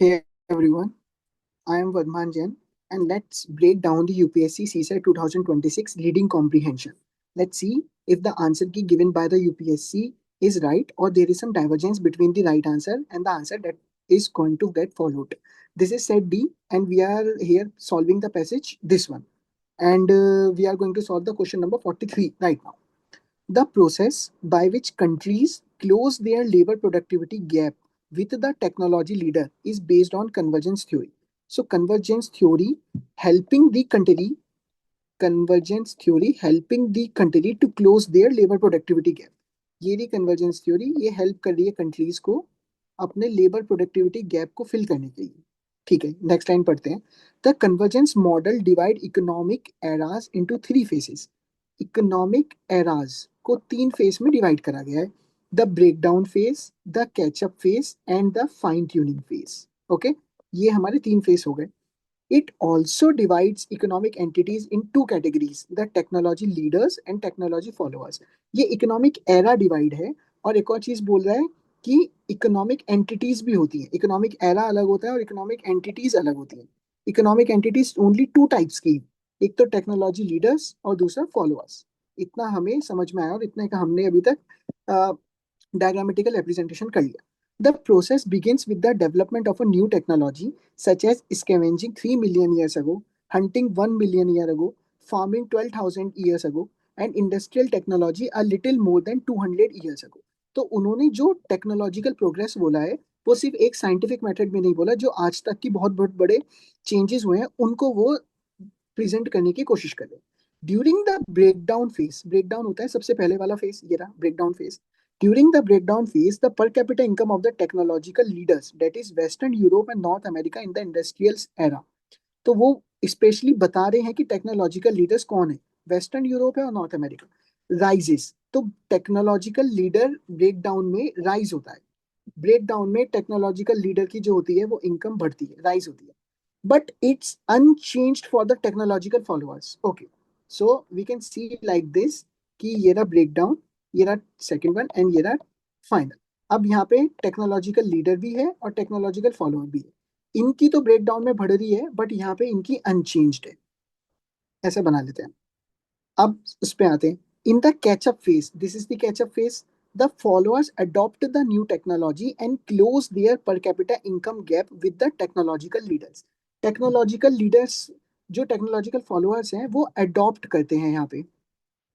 Hey everyone, I am Vadman Jain and let's break down the UPSC CSAT 2026 reading comprehension. Let's see if the answer key given by the UPSC is right or there is some divergence between the right answer and the answer that is going to get followed. This is set D and we are here solving the passage this one and we are going to solve the question number 43 right now. The process by which countries close their labor productivity gap with the technology leader is based on convergence theory. So helping the country convergence theory helping the country to close their labor productivity gap. ये रही convergence theory, ये help कर रही है countries को अपने labour productivity gap को fill करने के लिए. ठीक है, नेक्स्ट लाइन पढ़ते हैं. The convergence model divide economic eras into three phases. Economic eras को तीन फेज में डिवाइड करा गया है. The breakdown phase, the catch up phase and the fine tuning phase. Okay, ये हमारे तीन फेज हो गए. It also divides economic entities in two categories, the technology leaders and technology followers. ये इकोनॉमिक एरा डिवाइड है. और एक और चीज बोल रहा है कि इकोनॉमिक एंटिटीज भी होती हैं. इकोनॉमिक एरा अलग होता है और इकोनॉमिक एंटिटीज अलग होती हैं. Economic entities only two types की, एक तो टेक्नोलॉजी लीडर्स और दूसरा फॉलोअर्स. इतना हमें समझ में आया और इतने का हमने अभी तक diagrammatical representation कर लिया. The process begins with the development of a new technology such as scavenging 3 million years ago, hunting 1 million years ago, farming 12,000 years ago, and industrial technology a little more than 200 years ago. तो उन्होंने जो technological progress बोला है वो सिर्फ एक scientific method में नहीं बोला. जो आज तक की बहुत बहुत बड़े चेंजेस हुए हैं उनको वो प्रेजेंट करने की कोशिश कर रहे हैं. During the breakdown phase, breakdown होता है सबसे पहले वाला फेज, ये रहा breakdown phase. During the breakdown phase, the per capita income of the technological leaders, that is Western Europe and North America in the industrial era. तो वो specially बता रहे हैं कि टेक्नोलॉजिकल लीडर्स कौन है, वेस्टर्न यूरोप है और नॉर्थ अमेरिका. राइजेस, तो टेक्नोलॉजिकल लीडर ब्रेकडाउन में राइज होता है. ब्रेकडाउन में टेक्नोलॉजिकल लीडर की जो होती है वो इनकम बढ़ती है, राइज होती है. But it's unchanged for the technological followers. Okay, so we can see like this कि ये रहा ब्रेकडाउन, ये रहा सेकंड वन एंड ये रहा फाइनल. अब यहाँ पे टेक्नोलॉजिकल लीडर भी है और टेक्नोलॉजिकल फॉलोअर भी है. इनकी तो ब्रेकडाउन में बढ़ रही है बट यहाँ पे इनकी अनचेंज्ड है. ऐसा बना लेते हैं. अब उस पे आते हैं. In the catch up phase, this is the catch up phase, the followers adopt the new technology and close their per capita income gap with the technological leaders. Technological leaders, जो टेक्नोलॉजिकल फॉलोअर्स हैं वो अडॉप्ट करते हैं यहाँ पे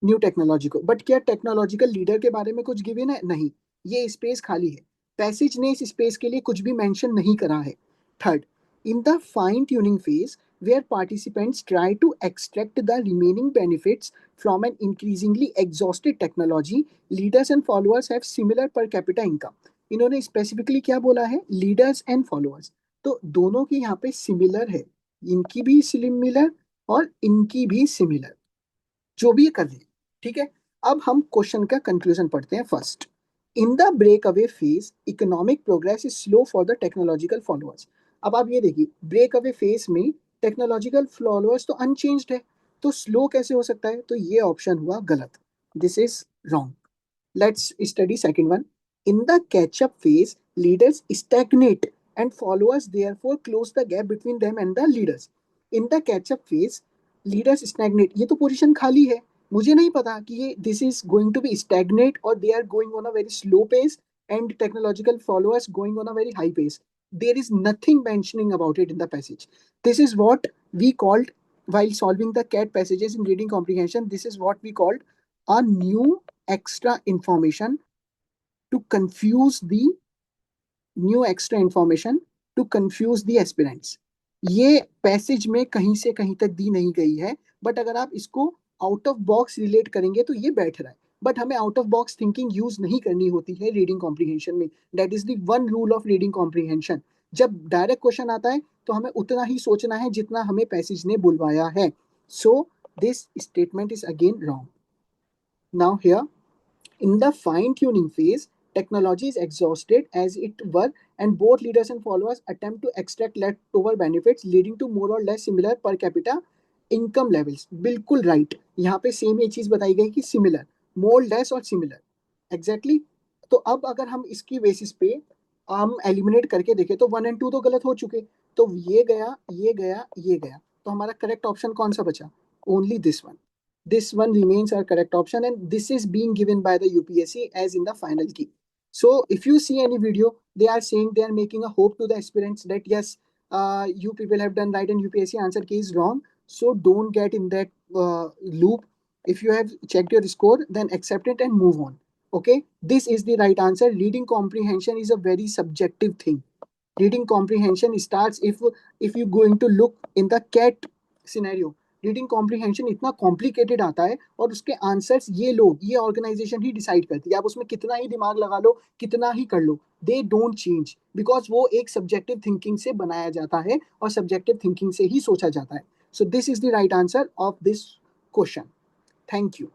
new technology को. But क्या technological leader के बारे में कुछ गिवन है? नहीं, ये स्पेस खाली है. पैसेज ने इस स्पेस के लिए कुछ भी मेंशन नहीं करा है. Third, in the fine tuning phase where participants try to extract the remaining benefits from an increasingly exhausted technology, leaders and followers have similar per capita income. इन्होंने स्पेसिफिकली क्या बोला है? Leaders and followers. तो दोनों की यहाँ पे similar है, इनकी भी सिमिलर और इनकी भी सिमिलर, जो भी कर लें. ठीक है, अब हम क्वेश्चन का कंक्लूजन पढ़ते हैं. First, in the break away phase economic progress is slow for the technological followers. अब आप ये देखिए, ब्रेक अवे फेज में टेक्नोलॉजिकल फॉलोअर्स तो अनचेंज्ड है, तो स्लो कैसे हो सकता है? तो ये ऑप्शन हुआ गलत, this is wrong. Let's study second one. In the catch-up phase, leaders stagnate and followers therefore close the gap between them and the leaders. In the catch-up phase, leaders stagnate. ये तो position खाली है. मुझे नहीं पता कि ये this is going to be stagnate or they are going on a very slow pace and technological followers going on a very high pace. There is nothing mentioning about it in the passage. This is what we called, while solving the CAT passages in reading comprehension, this is what we called a new extra information to confuse the new extra information to confuse the aspirants. ये passage में कहीं से कहीं तक दी नहीं गई है, but अगर आप इसको आउट ऑफ बॉक्स रिलेट करेंगे तो ये बैठ रहा है. बट हमें out of box thinking use नहीं करनी होती है रीडिंग कॉम्प्रीहेंशन में. That is the one rule of reading comprehension. जब डायरेक्ट क्वेश्चन आता है तो हमें उतना ही सोचना है जितना हमें पैसेज ने बुलवाया है. So this statement is again wrong. Now here, in the fine tuning phase, technology is exhausted as it were, and both leaders and followers attempt to extract leftover benefits, leading to more or less similar per capita income levels. बिल्कुल right, यहाँ पे same ये चीज बताई गई कि similar, more less और similar, exactly. तो अब अगर हम इसकी बेसिस पे हम एलिमिनेट करके देखे तो 1 और 2 तो गलत हो चुके, तो ये गया, ये गया, ये गया, तो हमारा करेक्ट ऑप्शन कौन सा बचा? Only this one. This one remains our correct option, and this is being given by the UPSC as in the final key. So, if you see any video, they are saying they are making a hope to the aspirants that yes, you people have done right and UPSC answer key is wrong. So, don't get in that loop. If you have checked your score, then accept it and move on. Okay, this is the right answer. Reading comprehension is a very subjective thing. Reading comprehension starts if you going to look in the cat scenario. Reading comprehension इतना complicated आता है और उसके answers ये लोग, ये organisation ही decide करती है. आप उसमें कितना ही दिमाग लगा लो, कितना ही कर लो, दे डोंट चेंज, बिकॉज वो एक सब्जेक्टिव थिंकिंग से बनाया जाता है और सब्जेक्टिव थिंकिंग से ही सोचा जाता है. So this is the right answer of this question. Thank you.